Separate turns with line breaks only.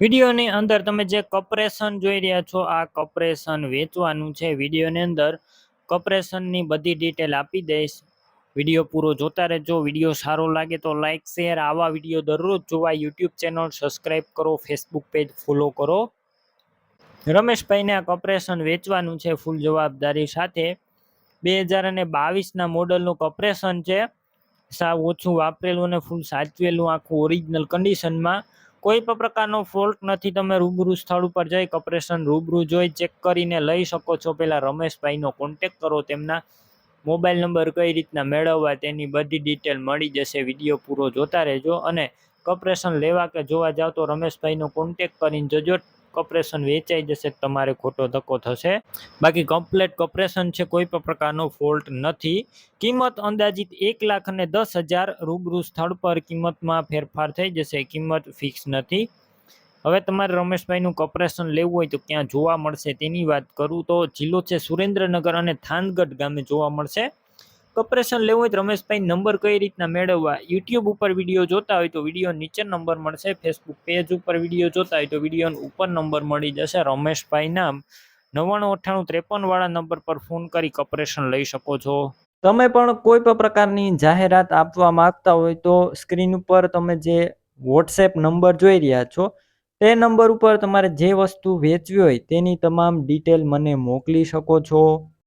વિડીયોની અંદર તમે જે કપરેશન જોઈ રહ્યા છો, આ કપરેશન વેચવાનું છે. વિડીયોની અંદર કપરેશનની બધી ડિટેલ આપી દઈશ. વિડીયો પૂરો જોતા રહેજો. વિડીયો સારો લાગે તો લાઇક શેર. આવા વિડીયો દરરોજ જોવા યુટ્યુબ ચેનલ સબસ્ક્રાઈબ કરો, ફેસબુક પેજ ફોલો કરો. રમેશભાઈને આ કપરેશન વેચવાનું છે ફૂલ જવાબદારી સાથે. 2022ના મોડલનું કપરેશન છે. સાવ ઓછું વાપરેલું અને ફૂલ સાચવેલું, આખું ઓરિજિનલ કન્ડિશનમાં. કોઈ પણ પ્રકારનો ફોલ્ટ નથી. તમે રૂબરૂ સ્થળ ઉપર જઈ કપરેશન રૂબરૂ જોઈ ચેક કરીને લઈ શકો છો. પહેલાં રમેશભાઈનો કોન્ટેક કરો. તેમના મોબાઈલ નંબર કઈ રીતના મેળવવા તેની બધી ડિટેલ મળી જશે. વિડીયો પૂરો જોતા રહેજો. અને કપરેશન લેવા કે જોવા જાવ તો રમેશભાઈનો કોન્ટેક કરીને જજો. કપરેશન વેચાઈ જશે, તમારે ખોટો ધક્કો થશે. બાકી કમ્પ્લેટ કપરેશન છે, કોઈ પણ પ્રકારનો ફોલ્ટ નથી. કિંમત અંદાજિત 1,10,000. રૂબરૂ સ્થળ પર કિંમતમાં ફેરફાર થઈ જશે. કિંમત ફિક્સ નથી. હવે તમારે રમેશભાઈનું કપરેશન લેવું હોય તો ક્યાં જોવા મળશે તેની વાત કરું તો જિલ્લો છે સુરેન્દ્રનગર અને થાનગઢ ગામે જોવા મળશે. કપરેશન લેવું હોય તો રમેશભાઈ નંબર કઈ રીતના મેળવવા, યુટ્યુબ ઉપર વિડીયો જોતા હોય તો વિડીયો નીચે નંબર મળશે. ફેસબુક પેજ ઉપર વિડીયો જોતા હોય તો વિડીયો ઉપર નંબર મળી જશે. રમેશભાઈ નામ 999853 વાળા નંબર પર ફોન કરી કપરેશન લઈ શકો છો. તમે પણ કોઈ પણ પ્રકારની જાહેરાત આપવા માંગતા હોય તો સ્ક્રીન ઉપર તમે જે વોટ્સએપ નંબર જોઈ રહ્યા છો તે નંબર ઉપર તમારે જે વસ્તુ વેચવી હોય તેની તમામ ડિટેલ મને મોકલી શકો છો.